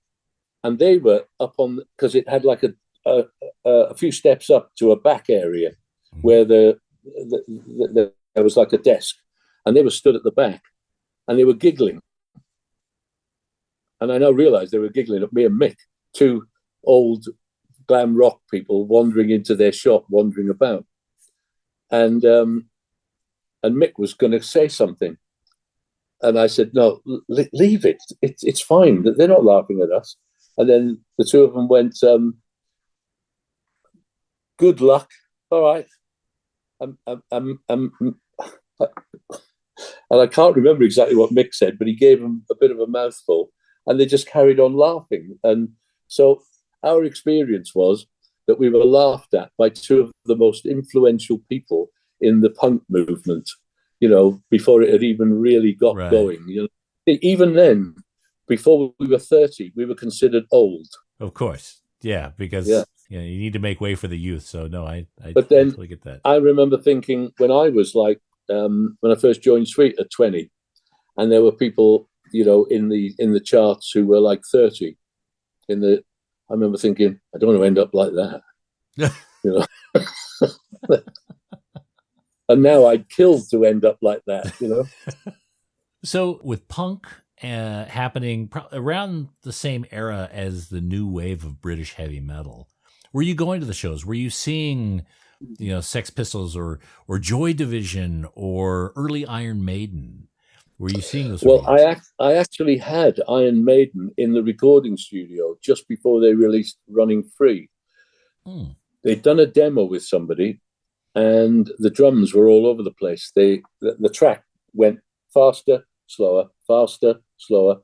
And they were up on, because it had like a few steps up to a back area where there was like a desk, and they were stood at the back and they were giggling. And I now realize they were giggling at me and Mick, two old glam rock people wandering into their shop, wandering about. And Mick was going to say something. And I said, no, leave it. It's fine. They're not laughing at us. And then the two of them went, good luck. All right. And I can't remember exactly what Mick said, but he gave them a bit of a mouthful, and they just carried on laughing. And so our experience was that we were laughed at by two of the most influential people in the punk movement, before it had even really got going. Even then, before we were 30, we were considered old. Of course. Yeah, because you need to make way for the youth. So no, I totally get that. I remember thinking when I was like, when I first joined Sweet at 20, and there were people, in the charts who were like 30. I remember thinking, I don't want to end up like that. And now I'd kill to end up like that, So with punk happening around the same era as the new wave of British heavy metal, were you going to the shows? Were you seeing Sex Pistols or Joy Division or early Iron Maiden? Were you seeing those? Well, I actually had Iron Maiden in the recording studio just before they released Running Free. They'd done a demo with somebody, and the drums were all over the place. The track went faster, slower, faster, slower.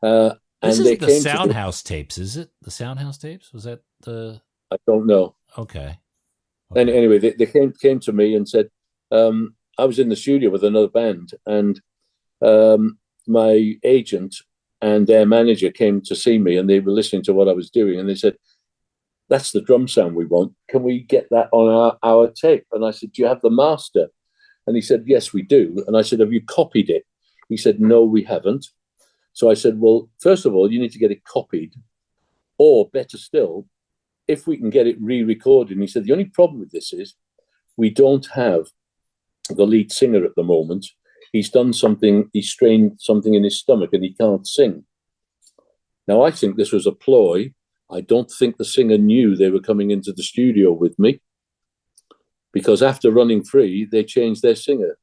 This and is they the came Soundhouse tapes, is it? The Soundhouse tapes? Was that the? I don't know. Okay. And anyway, they came to me and said, I was in the studio with another band, and my agent and their manager came to see me, and they were listening to what I was doing, and they said, "That's the drum sound we want. Can we get that on our tape?" And I said, "Do you have the master?" And he said, "Yes, we do." And I said, "Have you copied it?" He said, "No, we haven't." So I said, "Well, first of all, you need to get it copied, or better still, if we can get it re-recorded." And he said, "The only problem with this is we don't have the lead singer at the moment. He's done something, he strained something in his stomach and he can't sing." Now, I think this was a ploy. I don't think the singer knew they were coming into the studio with me, because after Running Free, they changed their singer.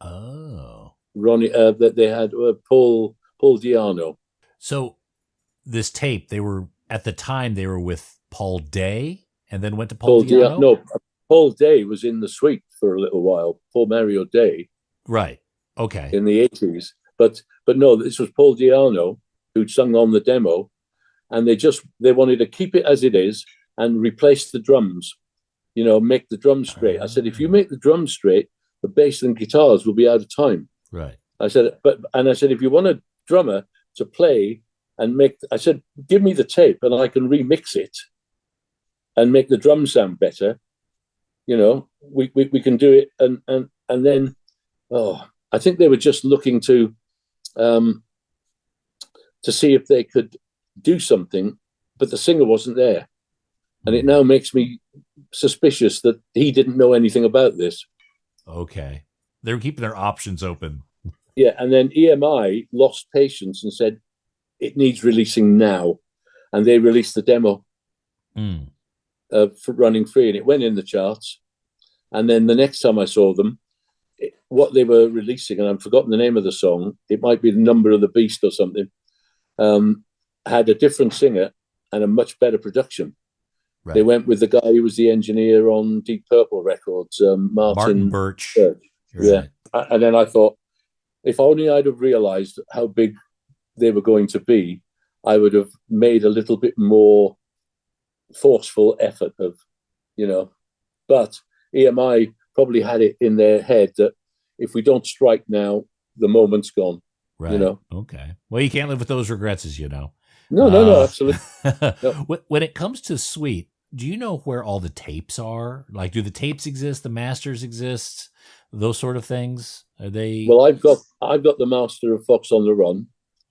Oh. Ronnie, that they had Paul Diano. So this tape, at the time they were with Paul Day and then went to Paul Diano? No, Paul Day was in the suite for a little while. Paul Mario Day. Right. Okay. In the 80s. But no, this was Paul Diano who'd sung on the demo, and they wanted to keep it as it is and replace the drums, make the drums straight. I said, if you make the drums straight, the bass and guitars will be out of time. Right. I said, if you want a drummer to play and I said, give me the tape and I can remix it and make the drums sound better. We can do it. And then, I think they were just looking to see if they could do something, but the singer wasn't there. And it now makes me suspicious that he didn't know anything about this. Okay. They were keeping their options open. Yeah, and then EMI lost patience and said, it needs releasing now. And they released the demo for Running Free, and it went in the charts. And then the next time I saw them, what they were releasing, and I've forgotten the name of the song, it might be The Number of the Beast or something, had a different singer and a much better production. Right. They went with the guy who was the engineer on Deep Purple Records, Martin Birch. Yeah. Right. And then I thought, if only I'd have realized how big they were going to be, I would have made a little bit more forceful effort of, but EMI probably had it in their head that if we don't strike now, the moment's gone. Right. Okay. Well, you can't live with those regrets, as you know. No, absolutely. No. When it comes to Sweet, do you know where all the tapes are? Like, do the tapes exist? The masters exist? Those sort of things? Are they? Well, I've got the master of Fox on the Run.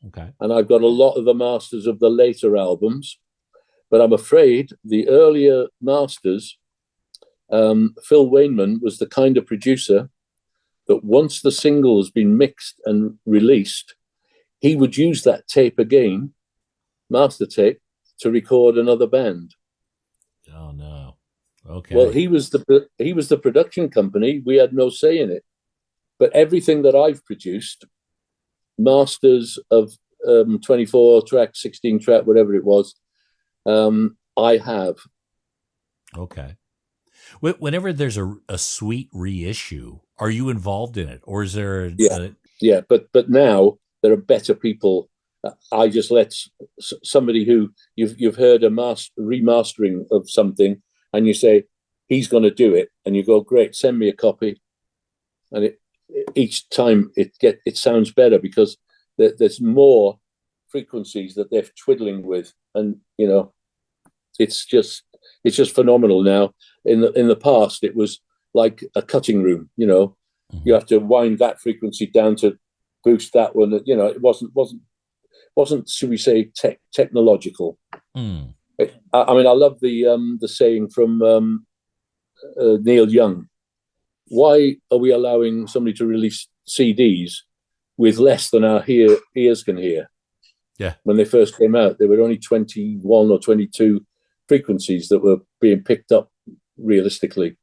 Okay. And I've got a lot of the masters of the later albums. But I'm afraid the earlier masters, Phil Wainman was the kind of producer that once the single has been mixed and released, he would use that tape again, master tape, to record another band. Oh no! Okay. Well, he was the production company. We had no say in it. But everything that I've produced, masters of 24 track, 16 track, whatever it was, I have. Okay. Whenever there's a Sweet reissue, are you involved in it, or is there? Yeah. But now there are better people. I just let somebody who you've heard a remastering of something, and you say he's going to do it, and you go, great, send me a copy, and each time it sounds better because there's more frequencies that they're twiddling with, and it's just phenomenal now. In the past, it was like a cutting room. Mm-hmm. You have to wind that frequency down to boost that one. It wasn't should we say technological. I love the saying from Neil Young. Why are we allowing somebody to release CDs with less than our ears can hear? Yeah. When they first came out, there were only 21 or 22 frequencies that were being picked up realistically.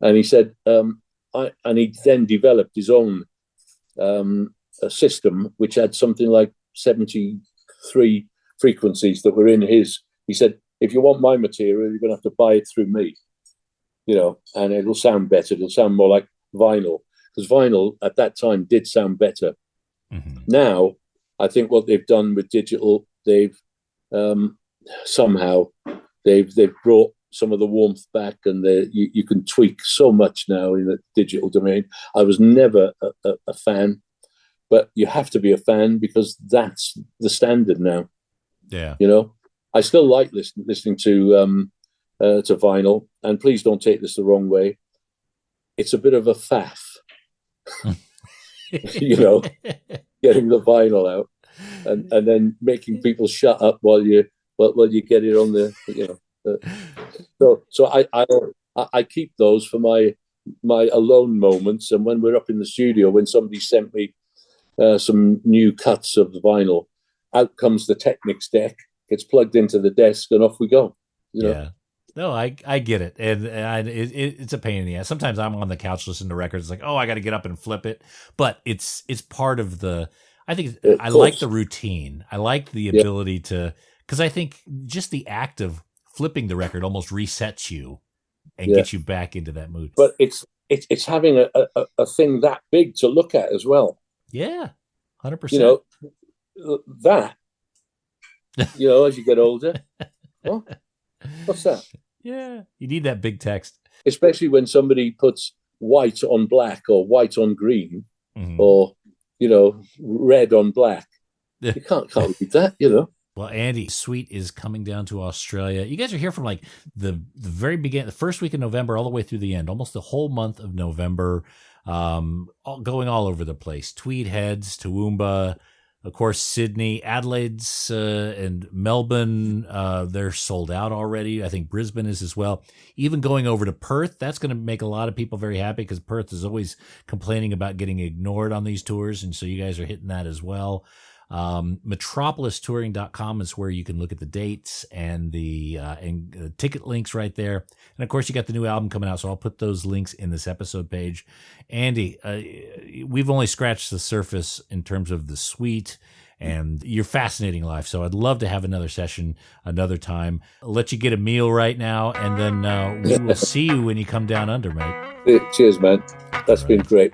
And he said, and he then developed his own a system which had something like 73 frequencies that were in his. He said, if you want my material, you're going to have to buy it through me, and it'll sound better. It'll sound more like vinyl, because vinyl at that time did sound better. Mm-hmm. Now, I think what they've done with digital, they've somehow they've brought some of the warmth back, and you can tweak so much now in the digital domain. I was never a fan, but you have to be a fan because that's the standard now. Yeah. I still like listening to vinyl, and please don't take this the wrong way. It's a bit of a faff, getting the vinyl out and then making people shut up while you get it on the, So I keep those for my alone moments, and when we're up in the studio, when somebody sent me some new cuts of the vinyl, out comes the Technics deck, gets plugged into the desk, and off we go. Yeah. No, I get it. And it's a pain in the ass. Sometimes I'm on the couch listening to records. It's like, oh, I got to get up and flip it. But it's part of the, I think I like the routine. I like the ability to, because I think just the act of flipping the record almost resets you and gets you back into that mood. But it's having a thing that big to look at as well. Yeah, 100%. That, as you get older, what's that? Yeah, you need that big text. Especially when somebody puts white on black or white on green, or, red on black. You can't read that, Well, Andy, Sweet is coming down to Australia. You guys are here from like the very beginning, the first week of November, all the way through the end, almost the whole month of November, going all over the place. Tweed Heads, Toowoomba, of course, Sydney, Adelaide's and Melbourne, they're sold out already. I think Brisbane is as well. Even going over to Perth, that's going to make a lot of people very happy because Perth is always complaining about getting ignored on these tours. And so you guys are hitting that as well. MetropolisTouring.com is where you can look at the dates and the ticket links right there. And of course, you got the new album coming out, so I'll put those links in this episode page. Andy, we've only scratched the surface in terms of the Sweet and your fascinating life. So I'd love to have another session another time. I'll let you get a meal right now, and then we will see you when you come down under, mate. Cheers, man. That's been great.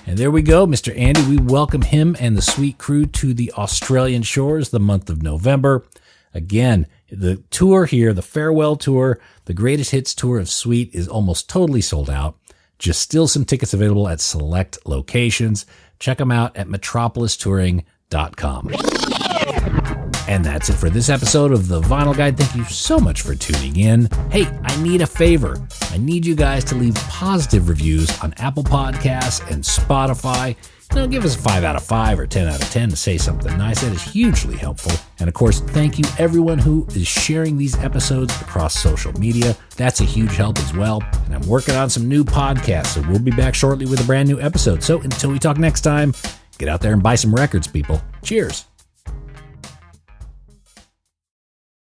And there we go, Mr. Andy. We welcome him and the Sweet crew to the Australian shores the month of November. Again, the tour here, the farewell tour, the greatest hits tour of Sweet is almost totally sold out. Just still some tickets available at select locations. Check them out at metropolistouring.com. And that's it for this episode of The Vinyl Guide. Thank you so much for tuning in. Hey, I need a favor. I need you guys to leave positive reviews on Apple Podcasts and Spotify. Give us a 5 out of 5 or 10 out of 10 to say something nice. That is hugely helpful. And of course, thank you everyone who is sharing these episodes across social media. That's a huge help as well. And I'm working on some new podcasts, so we'll be back shortly with a brand new episode. So until we talk next time, get out there and buy some records, people. Cheers.